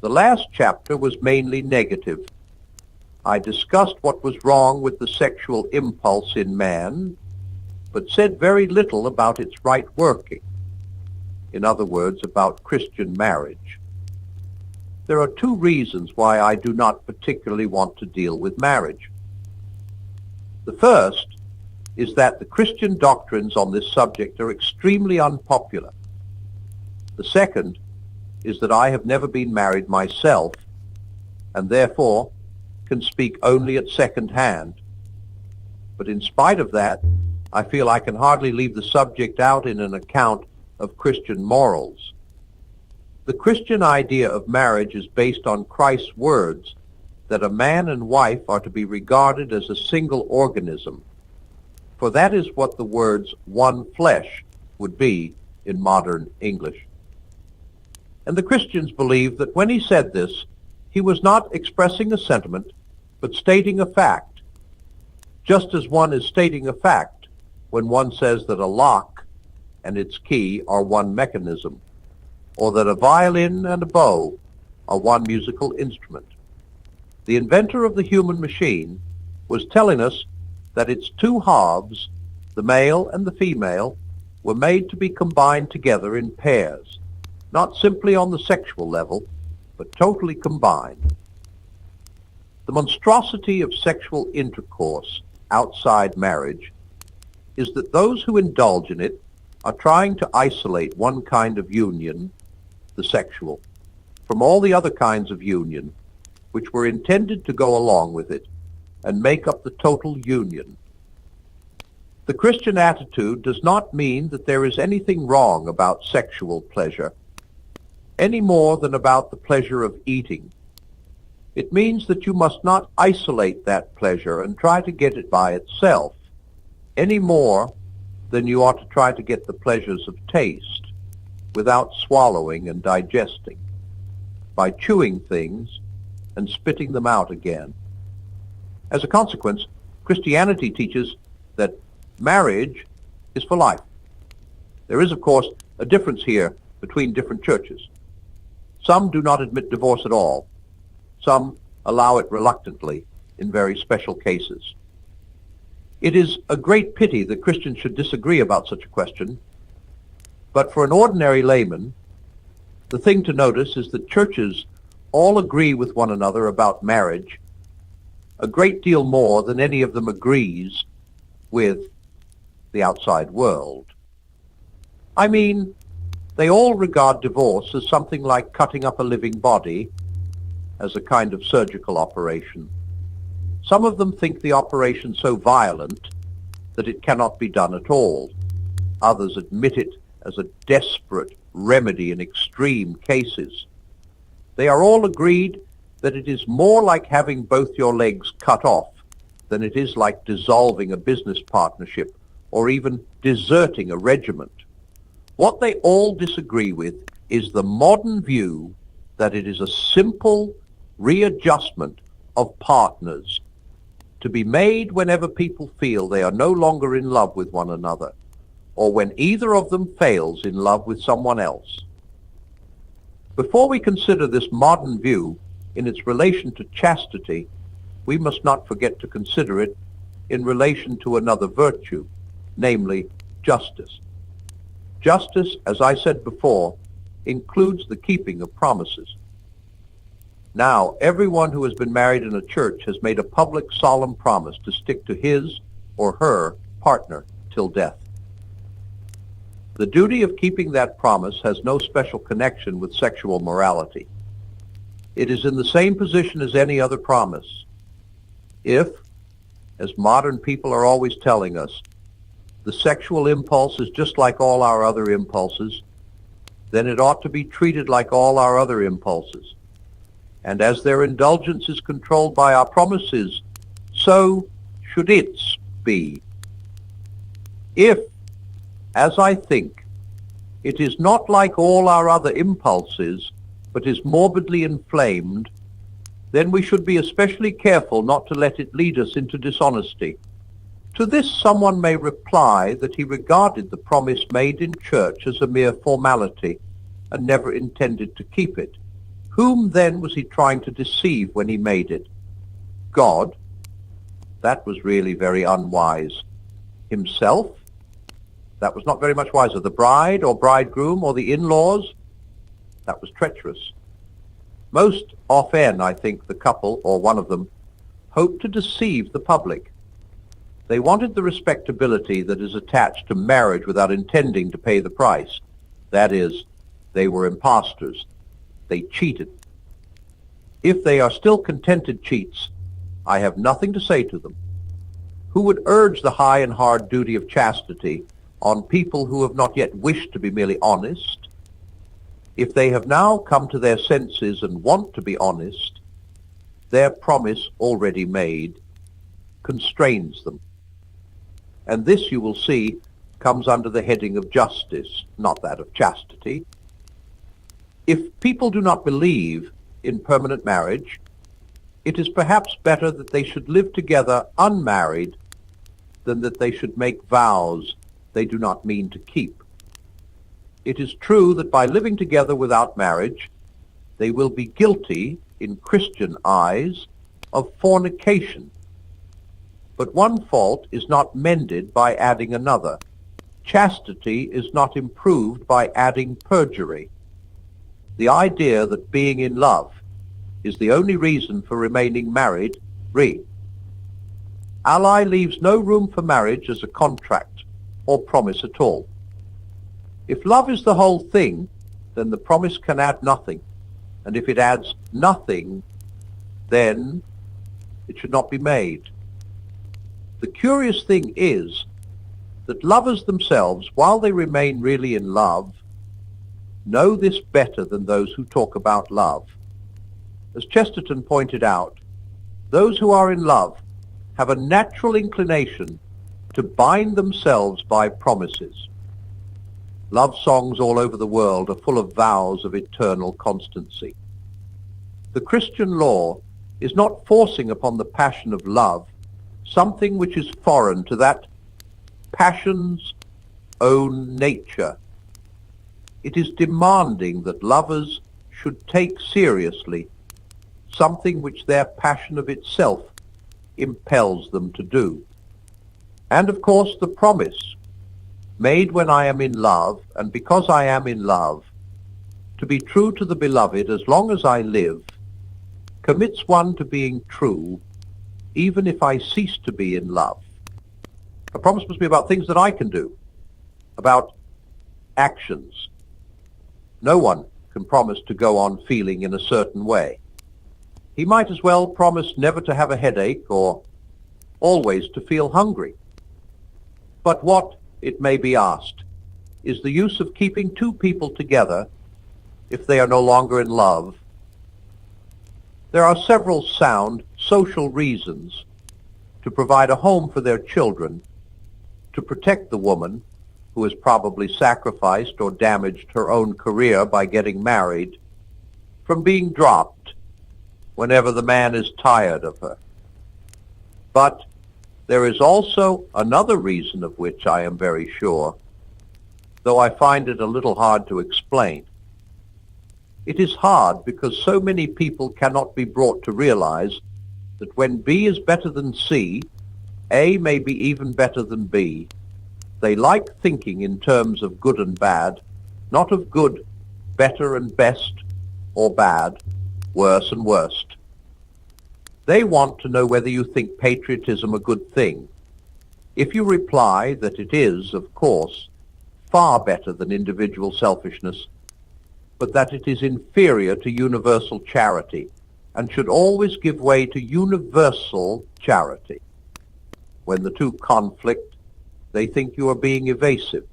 The last chapter was mainly negative. I discussed what was wrong with the sexual impulse in man, but said very little about its right working. In other words, about Christian marriage. There are two reasons why I do not particularly want to deal with marriage. The first is that the Christian doctrines on this subject are extremely unpopular. The second is that I have never been married myself, and therefore can speak only at second hand. But in spite of that, I feel I can hardly leave the subject out in an account of Christian morals. The Christian idea of marriage is based on Christ's words that a man and wife are to be regarded as a single organism, for that is what the words one flesh would be in modern English. And the Christians believe that when he said this, he was not expressing a sentiment, but stating a fact, just as one is stating a fact when one says that a lock and its key are one mechanism, or that a violin and a bow are one musical instrument. The inventor of the human machine was telling us that its two halves, the male and the female, were made to be combined together in pairs, not simply on the sexual level, but totally combined. The monstrosity of sexual intercourse outside marriage is that those who indulge in it are trying to isolate one kind of union, the sexual, from all the other kinds of union which were intended to go along with it and make up the total union. The Christian attitude does not mean that there is anything wrong about sexual pleasure, any more than about the pleasure of eating. It means that you must not isolate that pleasure and try to get it by itself, any more than you ought to try to get the pleasures of taste without swallowing and digesting, by chewing things and spitting them out again. As a consequence, Christianity teaches that marriage is for life. There is, of course, a difference here between different churches. Some do not admit divorce at all. Some allow it reluctantly in very special cases. It is a great pity that Christians should disagree about such a question, but for an ordinary layman, the thing to notice is that churches all agree with one another about marriage a great deal more than any of them agrees with the outside world. I mean, they all regard divorce as something like cutting up a living body, as a kind of surgical operation. Some of them think the operation so violent that it cannot be done at all. Others admit it as a desperate remedy in extreme cases. They are all agreed that it is more like having both your legs cut off than it is like dissolving a business partnership or even deserting a regiment. What they all disagree with is the modern view that it is a simple readjustment of partners to be made whenever people feel they are no longer in love with one another, or when either of them fails in love with someone else. Before we consider this modern view in its relation to chastity, we must not forget to consider it in relation to another virtue, namely justice. Justice, as I said before, includes the keeping of promises. Now, everyone who has been married in a church has made a public solemn promise to stick to his or her partner till death. The duty of keeping that promise has no special connection with sexual morality. It is in the same position as any other promise. If, as modern people are always telling us, the sexual impulse is just like all our other impulses, then it ought to be treated like all our other impulses. And as their indulgence is controlled by our promises, so should its be. If, as I think, it is not like all our other impulses, but is morbidly inflamed, then we should be especially careful not to let it lead us into dishonesty. To this someone may reply that he regarded the promise made in church as a mere formality and never intended to keep it. Whom then was he trying to deceive when he made it? God? That was really very unwise. Himself? That was not very much wiser. The bride or bridegroom or the in-laws? That was treacherous. Most often, I think, the couple, or one of them, hoped to deceive the public. They wanted the respectability that is attached to marriage without intending to pay the price. That is, they were impostors. They cheated. If they are still contented cheats, I have nothing to say to them. Who would urge the high and hard duty of chastity on people who have not yet wished to be merely honest? If they have now come to their senses and want to be honest, their promise already made constrains them. And this, you will see, comes under the heading of justice, not that of chastity. If people do not believe in permanent marriage, it is perhaps better that they should live together unmarried than that they should make vows they do not mean to keep. It is true that by living together without marriage, they will be guilty, in Christian eyes, of fornication. But one fault is not mended by adding another. Chastity is not improved by adding perjury. The idea that being in love is the only reason for remaining married, ally leaves no room for marriage as a contract or promise at all. If love is the whole thing, then the promise can add nothing. And if it adds nothing, then it should not be made. The curious thing is that lovers themselves, while they remain really in love, know this better than those who talk about love. As Chesterton pointed out, those who are in love have a natural inclination to bind themselves by promises. Love songs all over the world are full of vows of eternal constancy. The Christian law is not forcing upon the passion of love something which is foreign to that passion's own nature. It is demanding that lovers should take seriously something which their passion of itself impels them to do. And of course the promise, made when I am in love, and because I am in love, to be true to the beloved as long as I live, commits one to being true even if I cease to be in love. A promise must be about things that I can do, about actions. No one can promise to go on feeling in a certain way. He might as well promise never to have a headache or always to feel hungry. But what, it may be asked, is the use of keeping two people together if they are no longer in love? There are several sound social reasons to provide a home for their children, to protect the woman who has probably sacrificed or damaged her own career by getting married from being dropped whenever the man is tired of her. But there is also another reason of which I am very sure, though I find it a little hard to explain. It is hard because so many people cannot be brought to realize that when B is better than C, A may be even better than B. They like thinking in terms of good and bad, not of good, better and best, or bad, worse and worst. They want to know whether you think patriotism a good thing. If you reply that it is, of course, far better than individual selfishness, but that it is inferior to universal charity and should always give way to universal charity. When the two conflict, they think you are being evasive.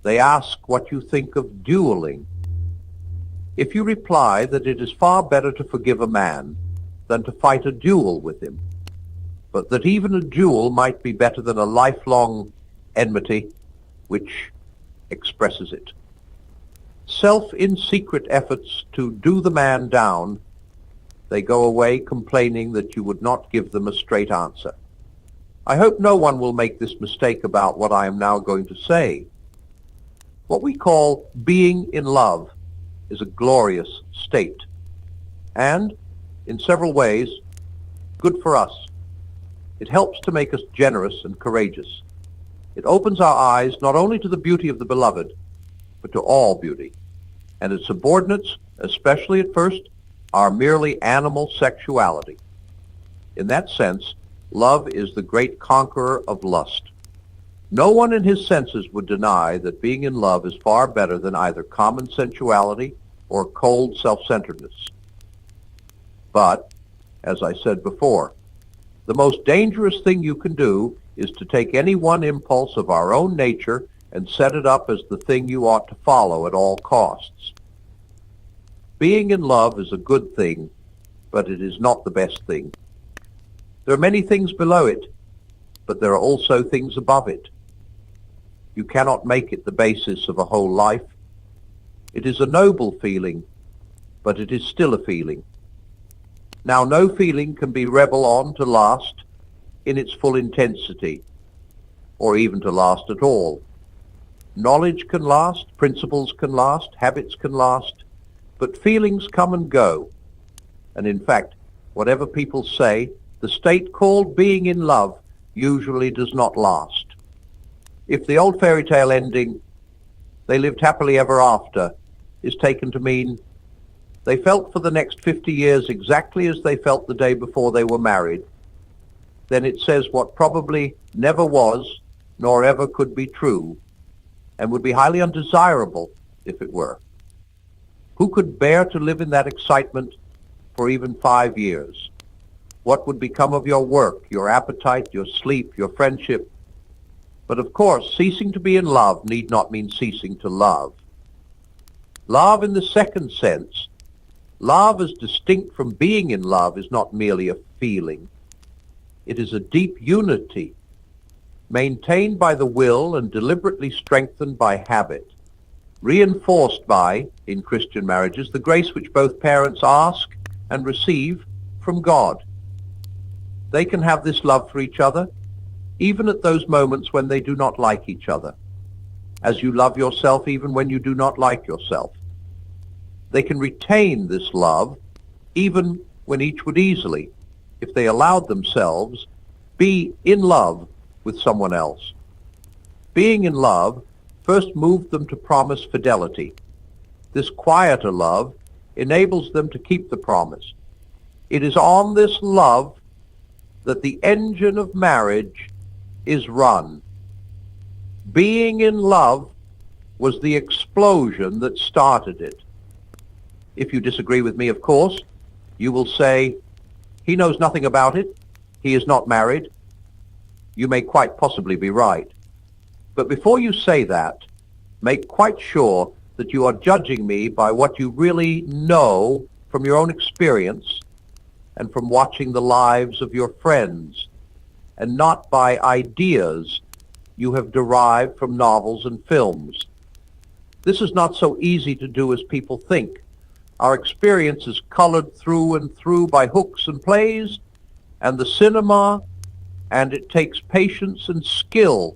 They ask what you think of dueling. If you reply that it is far better to forgive a man than to fight a duel with him, but that even a duel might be better than a lifelong enmity, which expresses it. Self-in-secret efforts to do the man down, they go away complaining that you would not give them a straight answer. I hope no one will make this mistake about what I am now going to say. What we call being in love is a glorious state, and, in several ways, good for us. It helps to make us generous and courageous. It opens our eyes not only to the beauty of the beloved, but to all beauty, and its subordinates, especially at first, are merely animal sexuality. In that sense, love is the great conqueror of lust. No one in his senses would deny that being in love is far better than either common sensuality or cold self-centeredness. But, as I said before, the most dangerous thing you can do is to take any one impulse of our own nature and set it up as the thing you ought to follow at all costs. Being in love is a good thing, but it is not the best thing. There are many things below it, but there are also things above it. You cannot make it the basis of a whole life. It is a noble feeling, but it is still a feeling. Now, no feeling can be rebel on to last in its full intensity, or even to last at all. Knowledge can last, principles can last, habits can last, but feelings come and go. And in fact, whatever people say, the state called being in love usually does not last. If the old fairy tale ending, they lived happily ever after, is taken to mean they felt for the next 50 years exactly as they felt the day before they were married, then it says what probably never was nor ever could be true, and would be highly undesirable if it were. Who could bear to live in that excitement for even 5 years? What would become of your work, your appetite, your sleep, your friendship? But of course, ceasing to be in love need not mean ceasing to love. Love in the second sense, love as distinct from being in love, is not merely a feeling. It is a deep unity, maintained by the will and deliberately strengthened by habit, reinforced by, in Christian marriages, the grace which both parents ask and receive from God. They can have this love for each other, even at those moments when they do not like each other, as you love yourself even when you do not like yourself. They can retain this love even when each would easily, if they allowed themselves, be in love with someone else. Being in love first moved them to promise fidelity. This quieter love enables them to keep the promise. It is on this love that the engine of marriage is run. Being in love was the explosion that started it. If you disagree with me, of course, you will say, he knows nothing about it, he is not married. You may quite possibly be right. But before you say that, make quite sure that you are judging me by what you really know from your own experience and from watching the lives of your friends, and not by ideas you have derived from novels and films. This is not so easy to do as people think. Our experience is colored through and through by hooks and plays and the cinema, and it takes patience and skill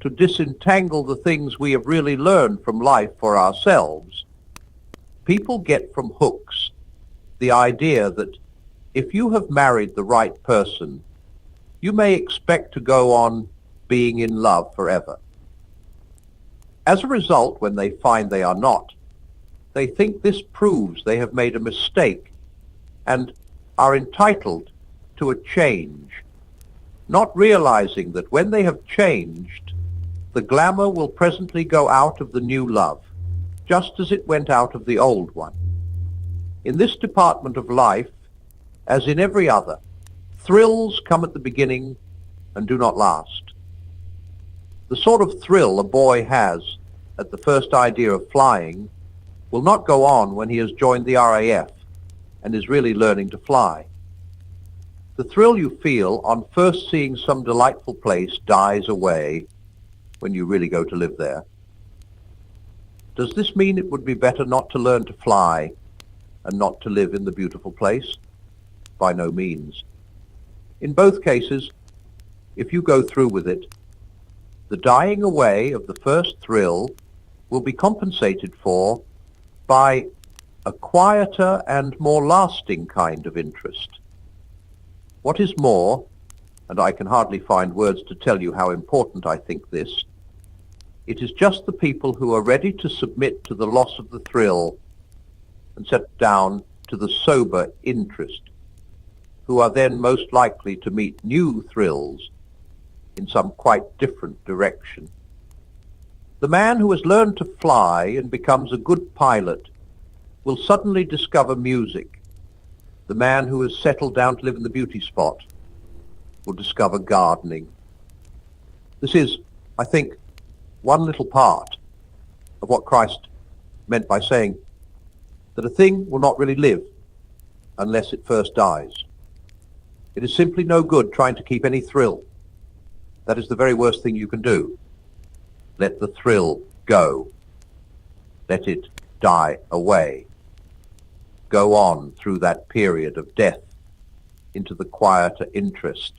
to disentangle the things we have really learned from life for ourselves. People get from hooks the idea that if you have married the right person, you may expect to go on being in love forever. As a result, when they find they are not, they think this proves they have made a mistake and are entitled to a change, not realizing that when they have changed, the glamour will presently go out of the new love, just as it went out of the old one. In this department of life, as in every other, thrills come at the beginning and do not last. The sort of thrill a boy has at the first idea of flying will not go on when he has joined the RAF and is really learning to fly. The thrill you feel on first seeing some delightful place dies away when you really go to live there. Does this mean it would be better not to learn to fly and not to live in the beautiful place? By no means. In both cases, if you go through with it, the dying away of the first thrill will be compensated for by a quieter and more lasting kind of interest. What is more, and I can hardly find words to tell you how important I think this, it is just the people who are ready to submit to the loss of the thrill and set down to the sober interest, who are then most likely to meet new thrills in some quite different direction. The man who has learned to fly and becomes a good pilot will suddenly discover music. The man who has settled down to live in the beauty spot will discover gardening. This is, I think, one little part of what Christ meant by saying that a thing will not really live unless it first dies. It is simply no good trying to keep any thrill. That is the very worst thing you can do. Let the thrill go. Let it die away. Go on through that period of death into the quieter interest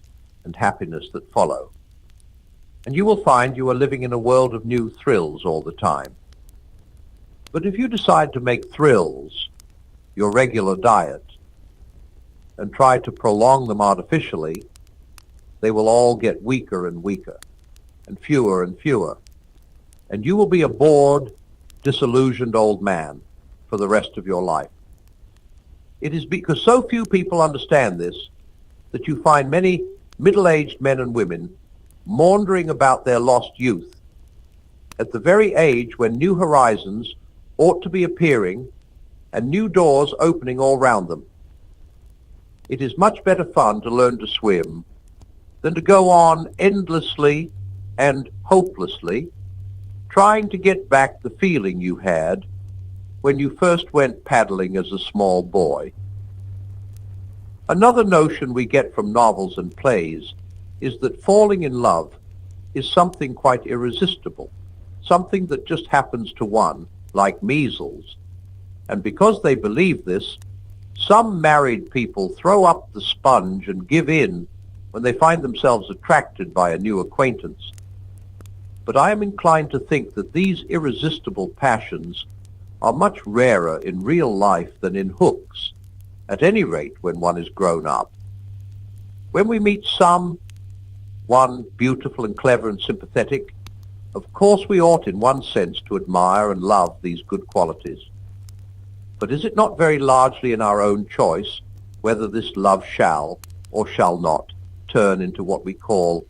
and happiness that follow. And you will find you are living in a world of new thrills all the time. But if you decide to make thrills your regular diet and try to prolong them artificially, they will all get weaker and weaker and fewer, and you will be a bored, disillusioned old man for the rest of your life. It is because so few people understand this that you find many middle-aged men and women maundering about their lost youth at the very age when new horizons ought to be appearing and new doors opening all round them. It is much better fun to learn to swim than to go on endlessly and hopelessly trying to get back the feeling you had when you first went paddling as a small boy. Another notion we get from novels and plays is that falling in love is something quite irresistible, something that just happens to one, like measles. And because they believe this, some married people throw up the sponge and give in when they find themselves attracted by a new acquaintance. But I am inclined to think that these irresistible passions are much rarer in real life than in hooks, at any rate when one is grown up. When we meet one beautiful and clever and sympathetic, of course we ought in one sense to admire and love these good qualities. But is it not very largely in our own choice whether this love shall or shall not turn into what we call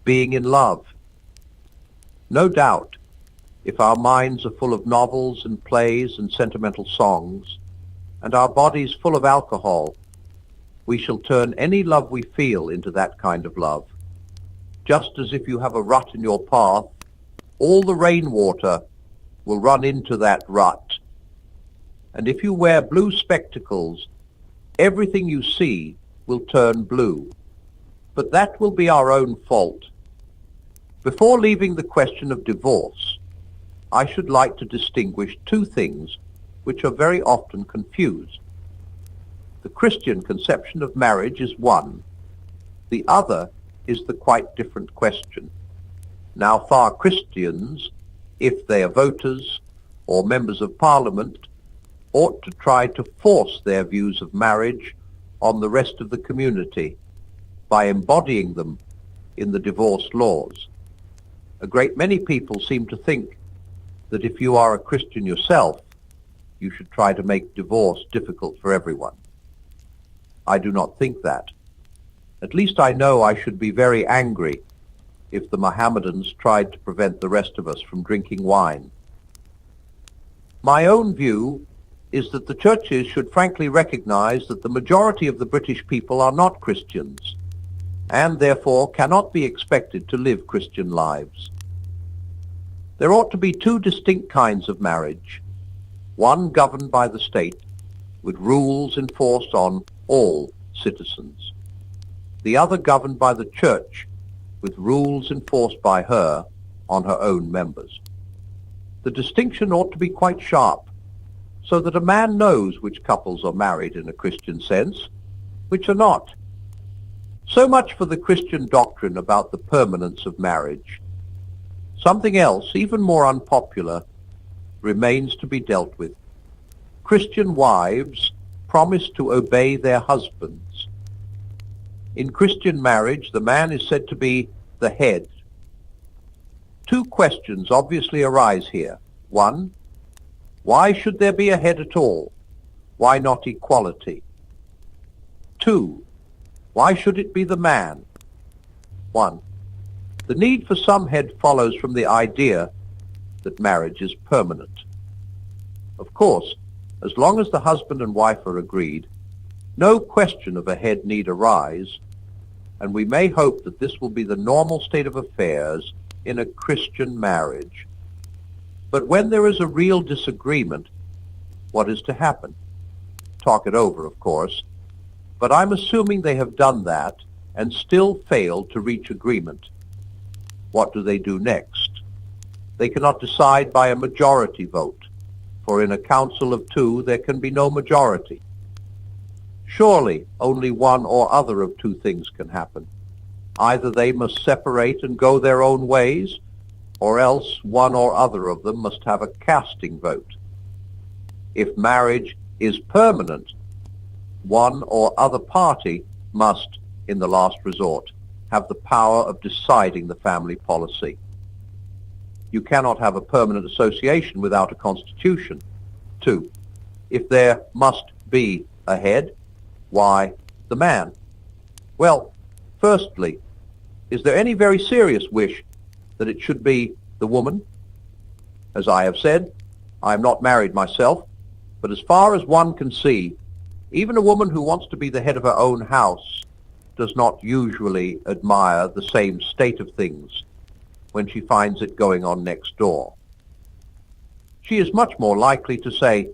being in love? No doubt, if our minds are full of novels and plays and sentimental songs, and our bodies full of alcohol, we shall turn any love we feel into that kind of love. Just as if you have a rut in your path, all the rainwater will run into that rut. And if you wear blue spectacles, everything you see will turn blue. But that will be our own fault. Before leaving the question of divorce, I should like to distinguish two things which are very often confused. The Christian conception of marriage is one. The other is the quite different question. Now far Christians, if they are voters or members of Parliament, ought to try to force their views of marriage on the rest of the community by embodying them in the divorce laws. A great many people seem to think that if you are a Christian yourself, you should try to make divorce difficult for everyone. I do not think that. At least I know I should be very angry if the Mohammedans tried to prevent the rest of us from drinking wine. My own view is that the churches should frankly recognize that the majority of the British people are not Christians, and therefore cannot be expected to live Christian lives. There ought to be two distinct kinds of marriage, one governed by the state, with rules enforced on all citizens, the other governed by the church, with rules enforced by her on her own members. The distinction ought to be quite sharp, so that a man knows which couples are married in a Christian sense, which are not. So much for the Christian doctrine about the permanence of marriage. Something else, even more unpopular, remains to be dealt with. Christian wives promise to obey their husbands. In Christian marriage, the man is said to be the head. Two questions obviously arise here. One, why should there be a head at all? Why not equality? Two, why should it be the man? One, the need for some head follows from the idea that marriage is permanent. Of course, as long as the husband and wife are agreed, no question of a head need arise, and we may hope that this will be the normal state of affairs in a Christian marriage. But when there is a real disagreement, what is to happen? Talk it over, of course, but I'm assuming they have done that and still failed to reach agreement. What do they do next? They cannot decide by a majority vote, for in a council of two there can be no majority. Surely only one or other of two things can happen. Either they must separate and go their own ways, or else one or other of them must have a casting vote. If marriage is permanent, one or other party must, in the last resort, have the power of deciding the family policy. You cannot have a permanent association without a constitution. 2. If there must be a head, why the man? Well, firstly, is there any very serious wish that it should be the woman? As I have said, I am not married myself, but as far as one can see, even a woman who wants to be the head of her own house does not usually admire the same state of things when she finds it going on next door. She is much more likely to say,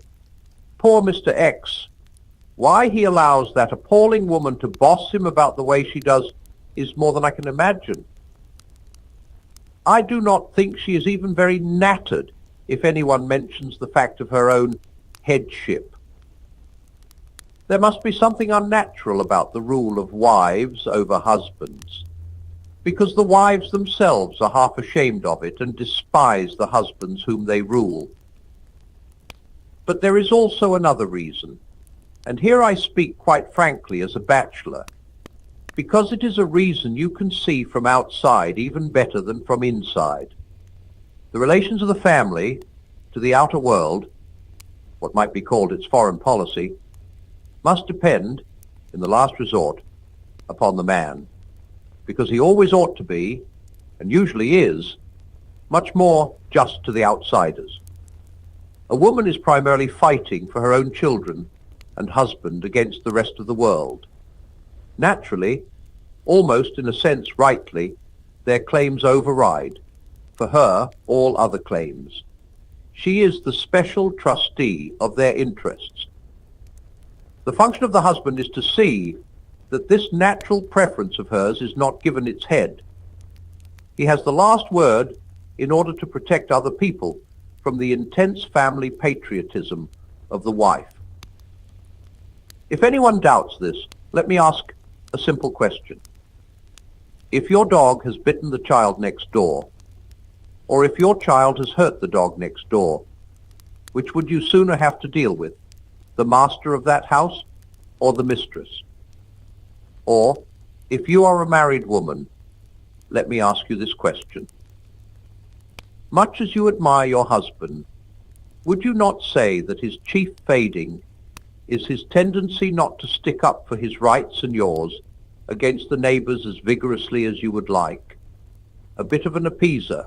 "Poor Mr. X, why he allows that appalling woman to boss him about the way she does is more than I can imagine. I do not think she is even very nattered if anyone mentions the fact of her own headship." There must be something unnatural about the rule of wives over husbands, because the wives themselves are half ashamed of it and despise the husbands whom they rule. But there is also another reason, and here I speak quite frankly as a bachelor, because it is a reason you can see from outside even better than from inside. The relations of the family to the outer world, what might be called its foreign policy, must depend, in the last resort, upon the man, because he always ought to be, and usually is, much more just to the outsiders. A woman is primarily fighting for her own children and husband against the rest of the world. Naturally, almost in a sense rightly, their claims override, for her, all other claims. She is the special trustee of their interests. The function of the husband is to see that this natural preference of hers is not given its head. He has the last word in order to protect other people from the intense family patriotism of the wife. If anyone doubts this, let me ask a simple question. If your dog has bitten the child next door, or if your child has hurt the dog next door, which would you sooner have to deal with, the master of that house or the mistress? Or, if you are a married woman, let me ask you this question. Much as you admire your husband, would you not say that his chief failing is his tendency not to stick up for his rights and yours against the neighbors as vigorously as you would like? A bit of an appeaser,